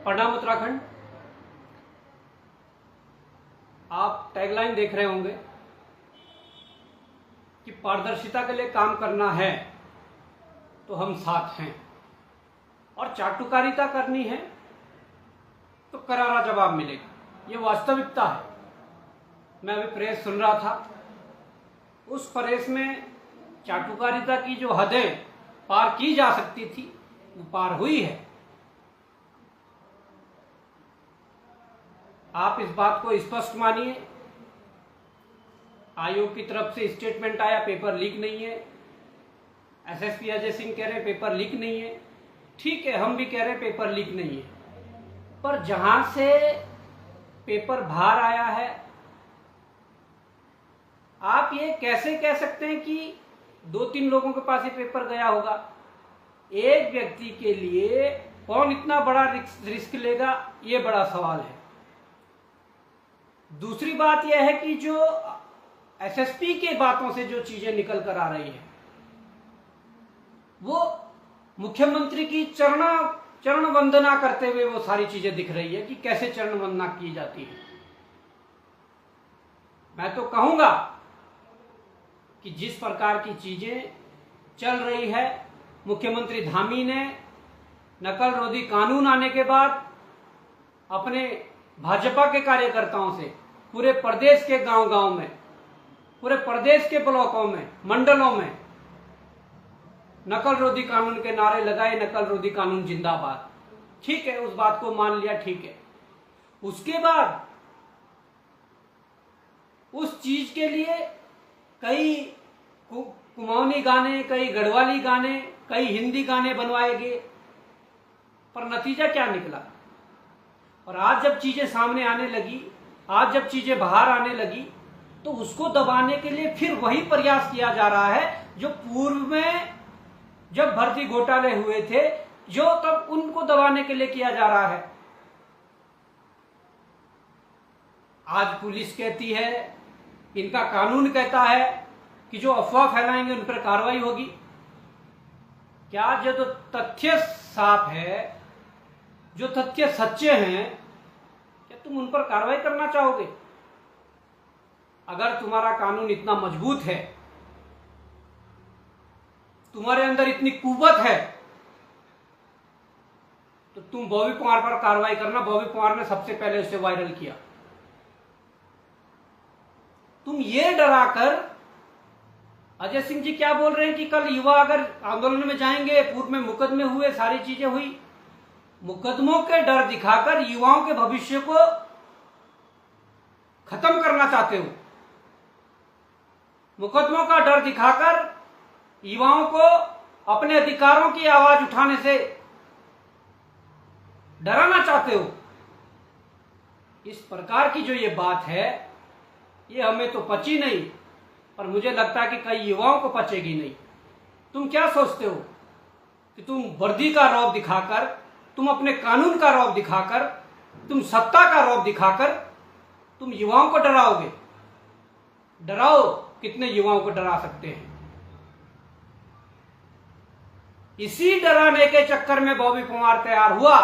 प्रणाम उत्तराखंड। आप टैगलाइन देख रहे होंगे कि पारदर्शिता के लिए काम करना है तो हम साथ हैं, और चाटुकारिता करनी है तो करारा जवाब मिलेगा। ये वास्तविकता है। मैं अभी प्रेस सुन रहा था, उस प्रेस में चाटुकारिता की जो हदें पार की जा सकती थी वो पार हुई है। आप इस बात को स्पष्ट मानिए। आयोग की तरफ से स्टेटमेंट आया, पेपर लीक नहीं है। एसएसपी अजय सिंह कह रहे हैं पेपर लीक नहीं है। ठीक है, हम भी कह रहे हैं पेपर लीक नहीं है, पर जहां से पेपर बाहर आया है, आप ये कैसे कह सकते हैं कि 2-3 लोगों के पास ये पेपर गया होगा? एक व्यक्ति के लिए कौन इतना बड़ा रिस्क लेगा, ये बड़ा सवाल है। दूसरी बात यह है कि जो एसएसपी के बातों से जो चीजें निकल कर आ रही है, वो मुख्यमंत्री की चरण वंदना करते हुए वो सारी चीजें दिख रही है कि कैसे चरण वंदना की जाती है। मैं तो कहूंगा कि जिस प्रकार की चीजें चल रही है, मुख्यमंत्री धामी ने नकल रोधी कानून आने के बाद अपने भाजपा के कार्यकर्ताओं से पूरे प्रदेश के गांव-गांव में, पूरे प्रदेश के ब्लॉकों में, मंडलों में नकल रोधी कानून के नारे लगाए, नकल रोधी कानून जिंदाबाद। ठीक है, उस बात को मान लिया, ठीक है। उसके बाद उस चीज के लिए कई कुमाऊनी गाने, कई गढ़वाली गाने, कई हिंदी गाने बनवाए गए, पर नतीजा क्या निकला? और आज जब चीजें सामने आने लगी, आज जब चीजें बाहर आने लगी, तो उसको दबाने के लिए फिर वही प्रयास किया जा रहा है जो पूर्व में जब भर्ती घोटाले हुए थे, जो तब उनको दबाने के लिए किया जा रहा है। आज पुलिस कहती है, इनका कानून कहता है कि जो अफवाह फैलाएंगे उन पर कार्रवाई होगी। क्या जो तो तथ्य साफ है, जो तथ्य सच्चे हैं, क्या तुम उन पर कार्रवाई करना चाहोगे? अगर तुम्हारा कानून इतना मजबूत है, तुम्हारे अंदर इतनी कुव्वत है, तो तुम बॉबी पवार पर कार्रवाई करना। बॉबी पवार ने सबसे पहले उसे वायरल किया। तुम ये डराकर, अजय सिंह जी क्या बोल रहे हैं कि कल युवा अगर आंदोलन में जाएंगे, पूर्व में मुकदमे हुए, सारी चीजें हुई, मुकदमों के डर दिखाकर युवाओं के भविष्य को खत्म करना चाहते हो। मुकदमों का डर दिखाकर युवाओं को अपने अधिकारों की आवाज उठाने से डराना चाहते हो। इस प्रकार की जो ये बात है, ये हमें तो पची नहीं, पर मुझे लगता है कि कई युवाओं को पचेगी नहीं। तुम क्या सोचते हो कि तुम वर्दी का रौब दिखाकर, तुम अपने कानून का रौब दिखाकर, तुम सत्ता का रौब दिखाकर तुम युवाओं को डराओगे? डराओ, कितने युवाओं को डरा सकते हैं। इसी डराने के चक्कर में बॉबी पवार तैयार हुआ।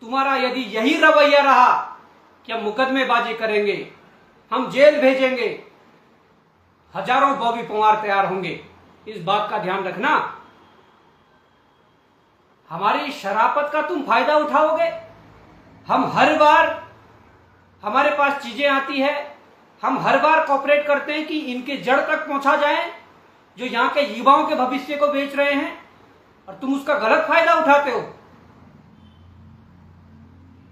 तुम्हारा यदि यही रवैया रहा कि हम मुकदमेबाजी करेंगे, हम जेल भेजेंगे, हजारों बॉबी पवार तैयार होंगे। इस बात का ध्यान रखना। हमारी शराफत का तुम फायदा उठाओगे। हम हर बार, हमारे पास चीजें आती है, हम हर बार कोऑपरेट करते हैं कि इनके जड़ तक पहुंचा जाए, जो यहां के युवाओं के भविष्य को बेच रहे हैं, और तुम उसका गलत फायदा उठाते हो।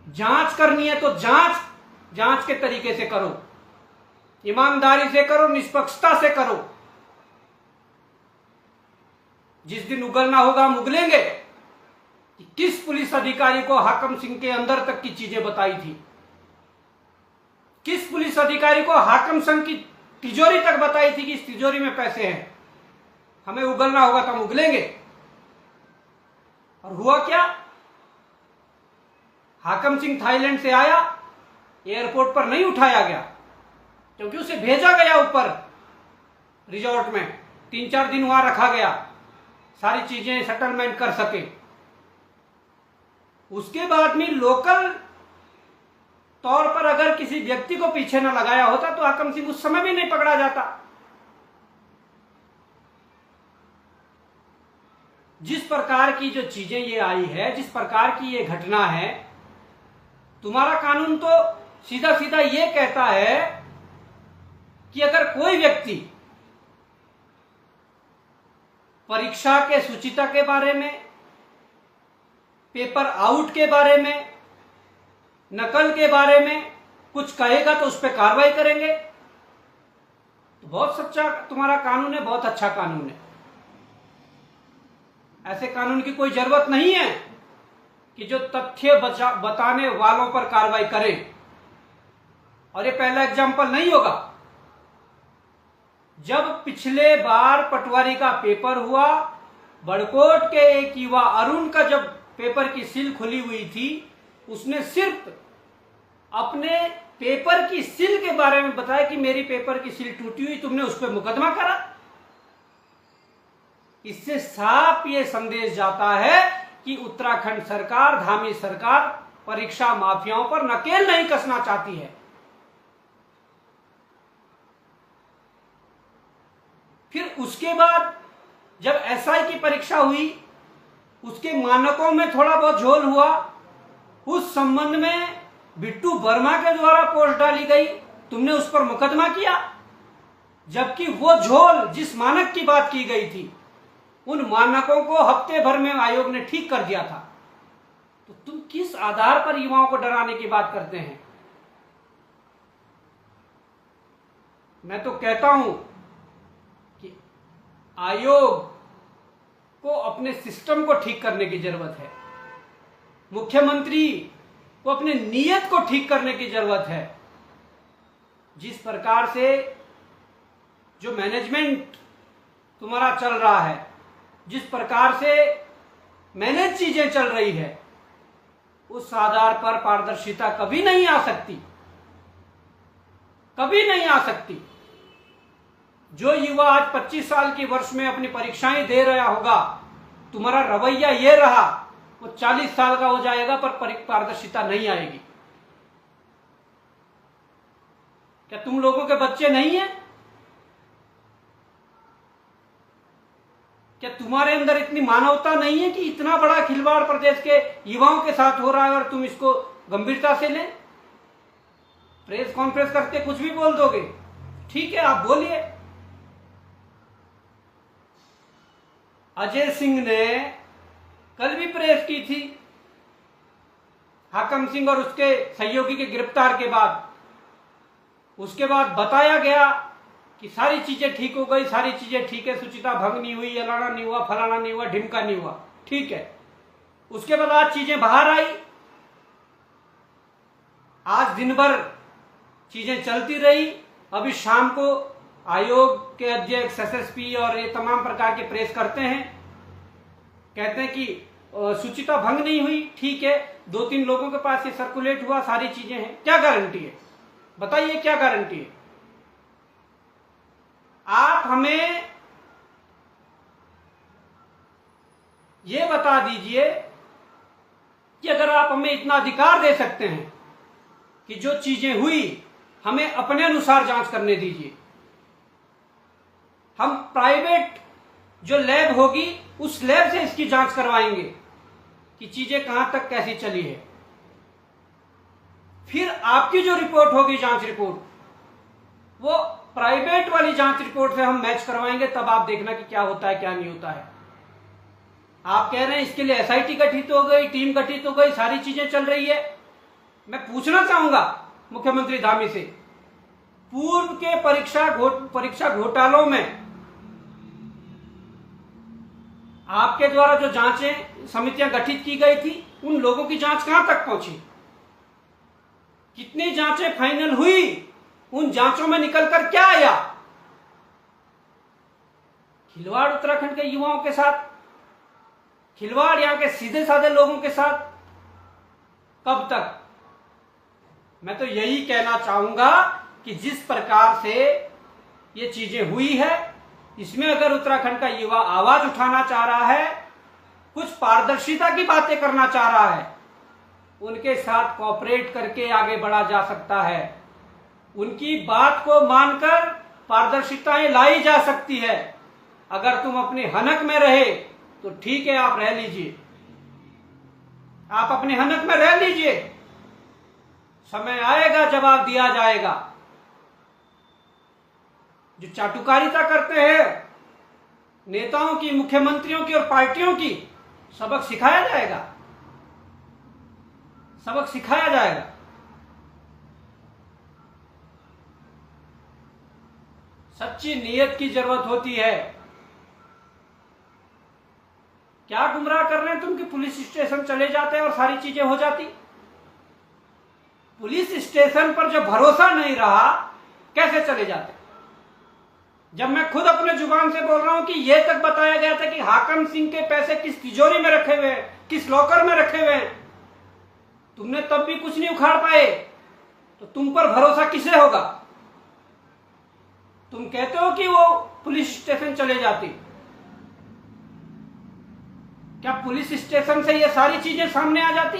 जांच करनी है तो जांच के तरीके से करो, ईमानदारी से करो, निष्पक्षता से करो। जिस दिन उगलना होगा हम उगलेंगे कि किस पुलिस अधिकारी को हाकम सिंह के अंदर तक की चीजें बताई थी, किस पुलिस अधिकारी को हाकम सिंह की तिजोरी तक बताई थी कि इस तिजोरी में पैसे हैं। हमें उगलना होगा तो हम उगलेंगे। और हुआ क्या? हाकम सिंह थाईलैंड से आया, एयरपोर्ट पर नहीं उठाया गया, क्योंकि उसे भेजा गया ऊपर रिजॉर्ट में, 3-4 दिन वहां रखा गया, सारी चीजें सेटलमेंट कर सके। उसके बाद में लोकल तौर पर अगर किसी व्यक्ति को पीछे न लगाया होता तो हाकम सिंह उस समय भी नहीं पकड़ा जाता। जिस प्रकार की जो चीजें ये आई है, जिस प्रकार की ये घटना है, तुम्हारा कानून तो सीधा सीधा ये कहता है कि अगर कोई व्यक्ति परीक्षा के शुचिता के बारे में, पेपर आउट के बारे में, नकल के बारे में कुछ कहेगा तो उस पर कार्रवाई करेंगे। तो बहुत सच्चा तुम्हारा कानून है, बहुत अच्छा कानून है। ऐसे कानून की कोई जरूरत नहीं है कि जो तथ्य बताने वालों पर कार्रवाई करें। और ये पहला एग्जाम्पल नहीं होगा। जब पिछले बार पटवारी का पेपर हुआ, बड़कोट के एक युवा अरुण का जब पेपर की सील खुली हुई थी, उसने सिर्फ अपने पेपर की सील के बारे में बताया कि मेरी पेपर की सील टूटी हुई, तुमने उस पर मुकदमा करा। इससे साफ ये संदेश जाता है कि उत्तराखंड सरकार, धामी सरकार परीक्षा माफियाओं पर नकेल नहीं कसना चाहती है। फिर उसके बाद जब एसआई की परीक्षा हुई, उसके मानकों में थोड़ा बहुत झोल हुआ। उस संबंध में बिट्टू वर्मा के द्वारा पोस्ट डाली गई, तुमने उस पर मुकदमा किया, जबकि वो झोल जिस मानक की बात की गई थी, उन मानकों को हफ्ते भर में आयोग ने ठीक कर दिया था। तो तुम किस आधार पर युवाओं को डराने की बात करते हैं? मैं तो कहता हूं कि आयोग को अपने सिस्टम को ठीक करने की जरूरत है। मुख्यमंत्री को अपने नीयत को ठीक करने की जरूरत है। जिस प्रकार से जो मैनेजमेंट तुम्हारा चल रहा है, जिस प्रकार से मैनेज चीजें चल रही है, उस आधार पर पारदर्शिता कभी नहीं आ सकती, कभी नहीं आ सकती। जो युवा आज 25 साल की वर्ष में अपनी परीक्षाएं दे रहा होगा, तुम्हारा रवैया ये रहा, वो 40 साल का हो जाएगा पर पारदर्शिता नहीं आएगी। क्या तुम लोगों के बच्चे नहीं हैं? क्या तुम्हारे अंदर इतनी मानवता नहीं है कि इतना बड़ा खिलवाड़ प्रदेश के युवाओं के साथ हो रहा है और तुम इसको गंभीरता से लें? प्रेस कॉन्फ्रेंस करके कुछ भी बोल दोगे, ठीक है, आप बोलिए। अजय सिंह ने कल भी प्रेस की थी हाकम सिंह और उसके सहयोगी के गिरफ्तार के बाद। उसके बाद बताया गया कि सारी चीजें ठीक हो गई, सारी चीजें ठीक है, शुचिता भंग नहीं हुई, अलाना नहीं हुआ, फलाना नहीं हुआ, ढिमका नहीं हुआ, ठीक है। उसके बाद आज चीजें बाहर आई। आज दिन भर चीजें चलती रही। अभी शाम को आयोग के अध्यक्ष, एसएसपी और ये तमाम प्रकार के प्रेस करते हैं, कहते हैं कि शुचिता भंग नहीं हुई, ठीक है, 2-3 लोगों के पास ये सर्कुलेट हुआ, सारी चीजें हैं। क्या गारंटी है? बताइए, क्या गारंटी है? आप हमें ये बता दीजिए कि अगर आप हमें इतना अधिकार दे सकते हैं कि जो चीजें हुई हमें अपने अनुसार जांच करने दीजिए, हम प्राइवेट जो लैब होगी उस लैब से इसकी जांच करवाएंगे कि चीजें कहां तक कैसी चली है। फिर आपकी जो रिपोर्ट होगी, जांच रिपोर्ट, वो प्राइवेट वाली जांच रिपोर्ट से हम मैच करवाएंगे, तब आप देखना कि क्या होता है, क्या नहीं होता है। आप कह रहे हैं इसके लिए एसआईटी गठित हो गई, टीम गठित हो गई, सारी चीजें चल रही है। मैं पूछना चाहूंगा मुख्यमंत्री धामी से, पूर्व के परीक्षा घोटालों में आपके द्वारा जो जांचें समितियां गठित की गई थी, उन लोगों की जांच कहां तक पहुंची? कितनी जांचें फाइनल हुई? उन जांचों में निकलकर क्या आया? खिलवाड़ उत्तराखंड के युवाओं के साथ, खिलवाड़ यहां के सीधे साधे लोगों के साथ, कब तक? मैं तो यही कहना चाहूंगा कि जिस प्रकार से ये चीजें हुई है, इसमें अगर उत्तराखंड का युवा आवाज उठाना चाह रहा है, कुछ पारदर्शिता की बातें करना चाह रहा है, उनके साथ कोऑपरेट करके आगे बढ़ा जा सकता है। उनकी बात को मानकर पारदर्शिताएं लाई जा सकती है। अगर तुम अपनी हनक में रहे तो ठीक है, आप रह लीजिए, आप अपने हनक में रह लीजिए, समय आएगा जवाब दिया जाएगा। जो चाटुकारिता करते हैं नेताओं की, मुख्यमंत्रियों की और पार्टियों की, सबक सिखाया जाएगा, सबक सिखाया जाएगा। सच्ची नीयत की जरूरत होती है। क्या गुमराह कर रहे हैं तुम कि पुलिस स्टेशन चले जाते हैं और सारी चीजें हो जाती। पुलिस स्टेशन पर जब भरोसा नहीं रहा कैसे चले जाते। जब मैं खुद अपने जुबान से बोल रहा हूं कि यह तक बताया गया था कि हाकम सिंह के पैसे किस तिजोरी में रखे हुए हैं, किस लॉकर में रखे हुए हैं, तुमने तब भी कुछ नहीं उखाड़ पाए, तो तुम पर भरोसा किसे होगा। तुम कहते हो कि वो पुलिस स्टेशन चले जाती, क्या पुलिस स्टेशन से ये सारी चीजें सामने आ जाती।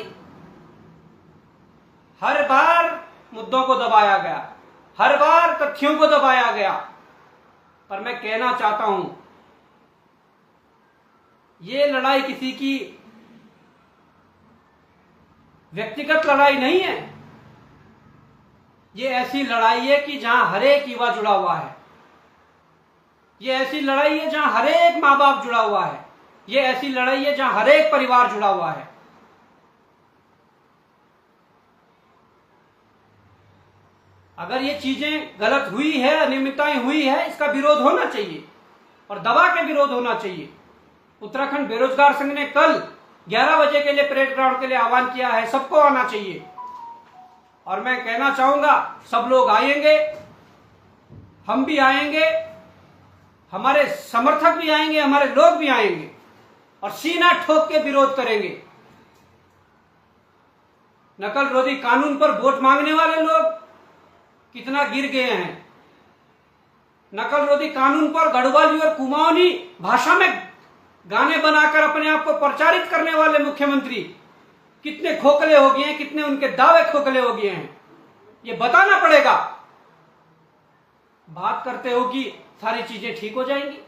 हर बार मुद्दों को दबाया गया, हर बार तथ्यों को दबाया गया, पर मैं कहना चाहता हूं ये लड़ाई किसी की व्यक्तिगत लड़ाई नहीं है। ये ऐसी लड़ाई है कि जहां हर एक युवा जुड़ा हुआ है, ये ऐसी लड़ाई है जहां हर एक मां बाप जुड़ा हुआ है, ये ऐसी लड़ाई है जहां हर एक परिवार जुड़ा हुआ है। अगर ये चीजें गलत हुई है, अनियमितताएं हुई है, इसका विरोध होना चाहिए और दबा के विरोध होना चाहिए। उत्तराखंड बेरोजगार संघ ने कल 11 बजे के लिए परेड ग्राउंड के लिए आह्वान किया है, सबको आना चाहिए। और मैं कहना चाहूंगा सब लोग आएंगे, हम भी आएंगे, हमारे समर्थक भी आएंगे, हमारे लोग भी आएंगे और सीना ठोक के विरोध करेंगे। नकल रोधी कानून पर वोट मांगने वाले लोग कितना गिर गए हैं। नकल रोधी कानून पर गढ़वाली और कुमाऊनी भाषा में गाने बनाकर अपने आप को प्रचारित करने वाले मुख्यमंत्री कितने खोखले हो गए हैं, कितने उनके दावे खोखले हो गए हैं, ये बताना पड़ेगा। बात करते हो कि सारी चीजें ठीक हो जाएंगी।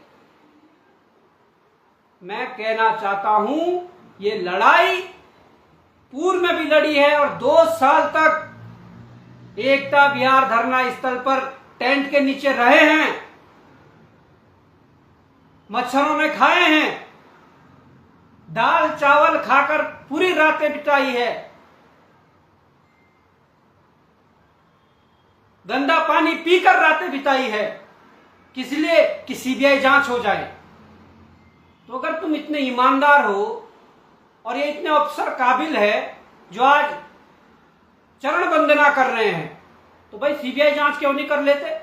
मैं कहना चाहता हूं ये लड़ाई पूर्व में भी लड़ी है और 2 साल तक एकता विहार धरना स्थल पर टेंट के नीचे रहे हैं, मच्छरों में खाए हैं, दाल चावल खाकर पूरी रातें बिताई है, गंदा पानी पीकर रातें बिताई है, किस लिए कि सीबीआई जांच हो जाए। तो अगर तुम इतने ईमानदार हो और ये इतने अफसर काबिल है जो आज चरण वंदना कर रहे हैं, तो भाई सीबीआई जांच क्यों नहीं कर लेते।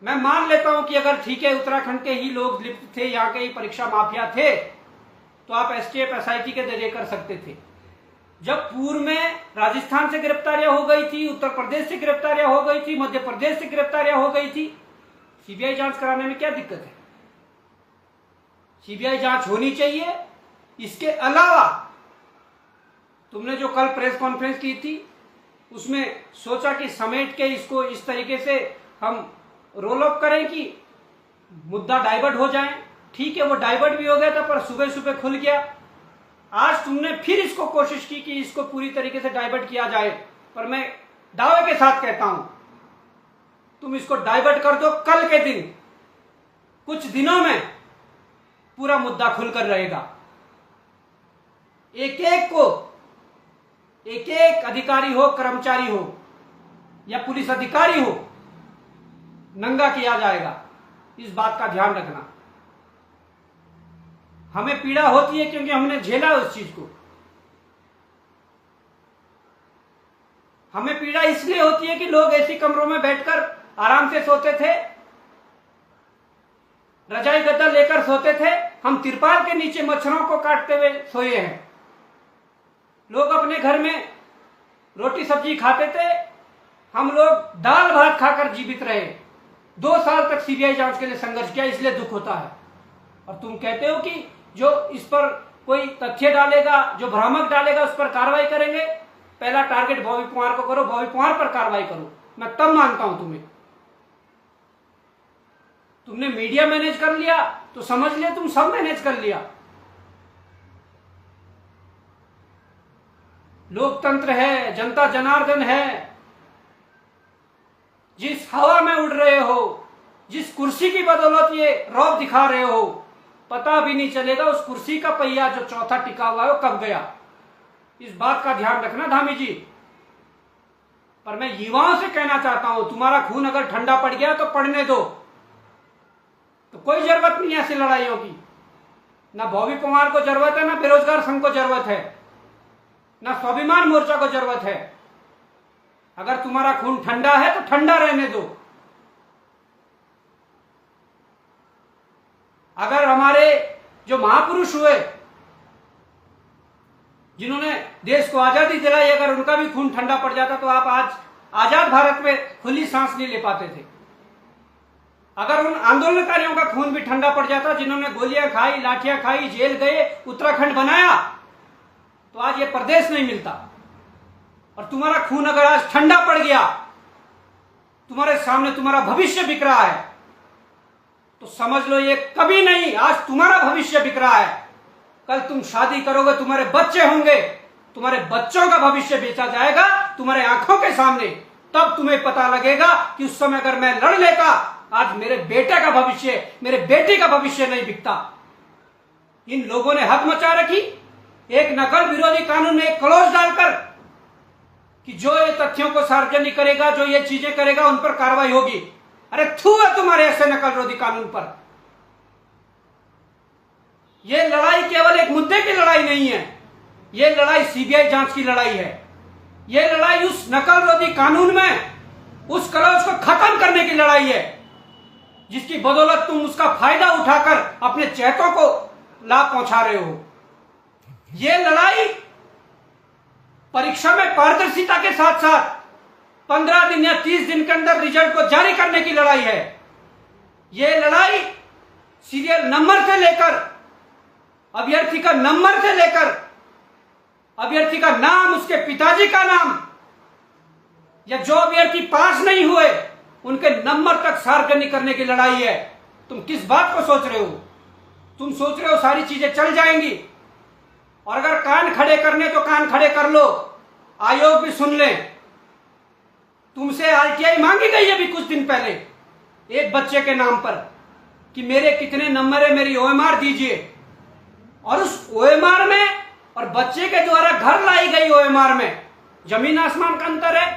मैं मान लेता हूं कि अगर ठीक है उत्तराखंड के ही लोग लिप्त थे, यहाँ के ही परीक्षा माफिया थे, तो आप एसटीएफ एसआईटी के जरिए कर सकते थे। जब पूर्व में राजस्थान से गिरफ्तारियां हो गई थी, उत्तर प्रदेश से गिरफ्तारियां हो गई थी, मध्य प्रदेश से गिरफ्तारियां हो गई थी, सीबीआई जांच कराने में क्या दिक्कत है। सीबीआई जांच होनी चाहिए। इसके अलावा तुमने जो कल प्रेस कॉन्फ्रेंस की थी उसमें सोचा कि समेट के इसको इस तरीके से हम रोल अप करें कि मुद्दा डाइवर्ट हो जाए। ठीक है, वो डाइवर्ट भी हो गया था, पर सुबह सुबह खुल गया। आज तुमने फिर इसको कोशिश की कि इसको पूरी तरीके से डाइवर्ट किया जाए, पर मैं दावे के साथ कहता हूं तुम इसको डाइवर्ट कर दो, कल के दिन कुछ दिनों में पूरा मुद्दा खुलकर रहेगा। एक एक अधिकारी हो, कर्मचारी हो या पुलिस अधिकारी हो, नंगा किया जाएगा। इस बात का ध्यान रखना। हमें पीड़ा होती है क्योंकि हमने झेला उस चीज को। हमें पीड़ा इसलिए होती है कि लोग ऐसी कमरों में बैठकर आराम से सोते थे, रजाई गद्दा लेकर सोते थे, हम तिरपाल के नीचे मच्छरों को काटते हुए सोए हैं। लोग अपने घर में रोटी सब्जी खाते थे, हम लोग दाल भात खाकर जीवित रहे। 2 साल तक सीबीआई जांच के लिए संघर्ष किया, इसलिए दुख होता है। और तुम कहते हो कि जो इस पर कोई तथ्य डालेगा, जो भ्रामक डालेगा उस पर कार्रवाई करेंगे। पहला टारगेट बॉबी पवार को करो, बॉबी पवार पर कार्रवाई करो, मैं तब मानता हूं तुम्हें। तुमने मीडिया मैनेज कर लिया तो समझ लिया तुम सब मैनेज कर लिया। लोकतंत्र है, जनता जनार्दन है। जिस हवा में उड़ रहे हो, जिस कुर्सी की बदौलत ये रौब दिखा रहे हो, पता भी नहीं चलेगा उस कुर्सी का पहिया जो चौथा टिका हुआ है वो कब गया। इस बात का ध्यान रखना धामी जी। पर मैं युवाओं से कहना चाहता हूं, तुम्हारा खून अगर ठंडा पड़ गया तो पड़ने दो, तो कोई जरूरत नहीं है ऐसी लड़ाइयों की। ना बॉबी पवार को जरूरत है, ना बेरोजगार संघ को जरूरत है, ना स्वाभिमान मोर्चा को जरूरत है। अगर तुम्हारा खून ठंडा है तो ठंडा रहने दो। अगर हमारे जो महापुरुष हुए जिन्होंने देश को आजादी दिलाई, अगर उनका भी खून ठंडा पड़ जाता तो आप आज आजाद भारत में खुली सांस नहीं ले पाते थे। अगर उन आंदोलनकारियों का खून भी ठंडा पड़ जाता जिन्होंने गोलियां खाई, लाठियां खाई, जेल गए, उत्तराखंड बनाया, तो आज ये प्रदेश नहीं मिलता। और तुम्हारा खून अगर आज ठंडा पड़ गया, तुम्हारे सामने तुम्हारा भविष्य बिक रहा है, तो समझ लो ये कभी नहीं, आज तुम्हारा भविष्य बिक रहा है। कल तुम शादी करोगे, तुम्हारे बच्चे होंगे, तुम्हारे बच्चों का भविष्य बेचा जाएगा तुम्हारे आंखों के सामने। तब तुम्हें पता लगेगा कि उस समय अगर मैं लड़ लेता, आज मेरे बेटे का भविष्य, मेरे बेटे का भविष्य नहीं बिकता। इन लोगों ने हद मचा रखी, एक नकल विरोधी कानून में एक क्लॉज डालकर कि जो ये तथ्यों को सार्वजनिक करेगा, जो ये चीजें करेगा, उन पर कार्रवाई होगी। अरे थू है तुम्हारे ऐसे नकल विरोधी कानून पर। यह लड़ाई केवल एक मुद्दे की लड़ाई नहीं है, यह लड़ाई सीबीआई जांच की लड़ाई है। यह लड़ाई उस नकल विरोधी कानून में उस क्लॉज को खत्म करने की लड़ाई है, जिसकी बदौलत तुम उसका फायदा उठाकर अपने चहेतों को लाभ पहुंचा रहे हो। यह लड़ाई परीक्षा में पारदर्शिता के साथ साथ 15 दिन या 30 दिन के अंदर रिजल्ट को जारी करने की लड़ाई है। यह लड़ाई सीरियल नंबर से लेकर, अभ्यर्थी का नंबर से लेकर, अभ्यर्थी का नाम, उसके पिताजी का नाम, या जो अभ्यर्थी पास नहीं हुए उनके नंबर तक सार्वजनिक करने की लड़ाई है। तुम किस बात को सोच रहे हो? तुम सोच रहे हो सारी चीजें चल जाएंगी, और अगर कान खड़े करने तो कान खड़े कर लो, आयोग भी सुन ले। तुमसे आरटीआई मांगी गई है अभी कुछ दिन पहले एक बच्चे के नाम पर कि मेरे कितने नंबर है, मेरी ओएमआर दीजिए। और उस ओएमआर में और बच्चे के द्वारा घर लाई गई ओएमआर में जमीन आसमान का अंतर है।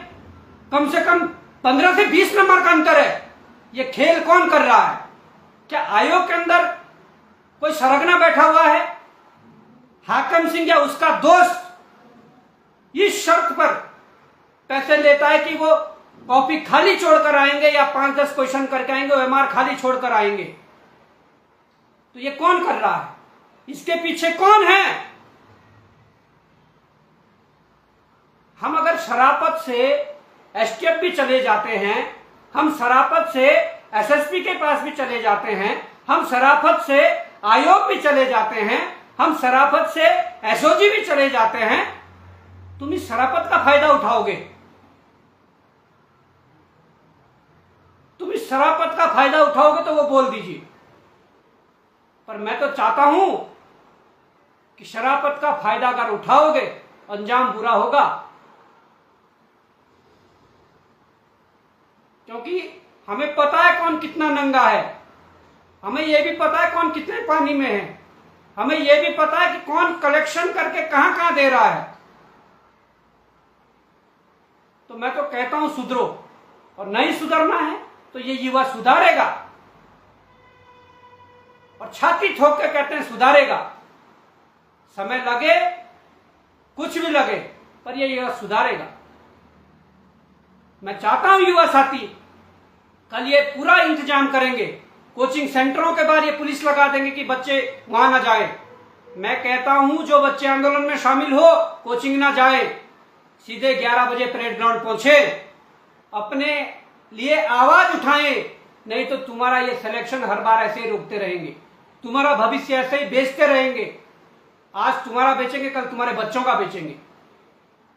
कम से कम 15 से 20 नंबर का अंतर है। ये खेल कौन कर रहा है? क्या आयोग के अंदर कोई सरगना बैठा हुआ है? हाकिम सिंह या उसका दोस्त इस शर्त पर पैसे लेता है कि वो कॉपी खाली छोड़कर आएंगे या 5-10 क्वेश्चन करके आएंगे, ओएमआर खाली छोड़कर आएंगे। तो ये कौन कर रहा है? इसके पीछे कौन है? हम अगर शराफत से एसटीएफ भी चले जाते हैं, हम शराफत से एसएसपी के पास भी चले जाते हैं, हम शराफत से आयोग भी चले जाते हैं, हम शराफत से एसओजी भी चले जाते हैं, तुम इस शराफत का फायदा उठाओगे। तुम इस शराफत का फायदा उठाओगे तो वो बोल दीजिए। पर मैं तो चाहता हूं कि शराफत का फायदा अगर उठाओगे अंजाम बुरा होगा। क्योंकि हमें पता है कौन कितना नंगा है, हमें यह भी पता है कौन कितने पानी में है, हमें यह भी पता है कि कौन कलेक्शन करके कहां कहां दे रहा है। तो मैं तो कहता हूं सुधरो, और नहीं सुधरना है तो ये युवा सुधारेगा। और छाती ठोक के कहते हैं सुधारेगा। समय लगे, कुछ भी लगे, पर ये युवा सुधारेगा। मैं चाहता हूं युवा साथी कल ये पूरा इंतजाम करेंगे। कोचिंग सेंटरों के बाद ये पुलिस लगा देंगे कि बच्चे वहां ना जाए। मैं कहता हूं जो बच्चे आंदोलन में शामिल हो कोचिंग ना जाए, सीधे 11 बजे परेड ग्राउंड पहुंचे, अपने लिए आवाज उठाएं। नहीं तो तुम्हारा ये सिलेक्शन हर बार ऐसे ही रोकते रहेंगे, तुम्हारा भविष्य ऐसे ही बेचते रहेंगे। आज तुम्हारा बेचेंगे, कल तुम्हारे बच्चों का बेचेंगे।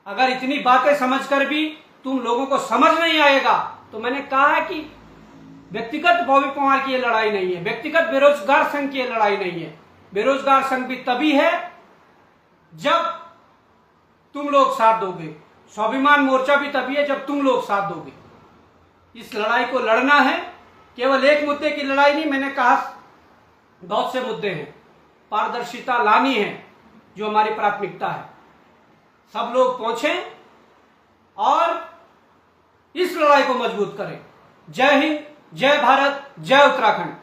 अगर इतनी बातें समझकर भी तुम लोगों को समझ नहीं आएगा, तो मैंने कहा है कि व्यक्तिगत बॉबी पवार की ये लड़ाई नहीं है, व्यक्तिगत बेरोजगार संघ की ये लड़ाई नहीं है। बेरोजगार संघ भी तभी है जब तुम लोग साथ दोगे, स्वाभिमान मोर्चा भी तभी है जब तुम लोग साथ दोगे। इस लड़ाई को लड़ना है, केवल एक मुद्दे की लड़ाई नहीं, मैंने कहा बहुत से मुद्दे हैं। पारदर्शिता लानी है जो हमारी प्राथमिकता है। सब लोग पहुंचें और इस लड़ाई को मजबूत करें। जय हिंद, जय भारत, जय उत्तराखंड।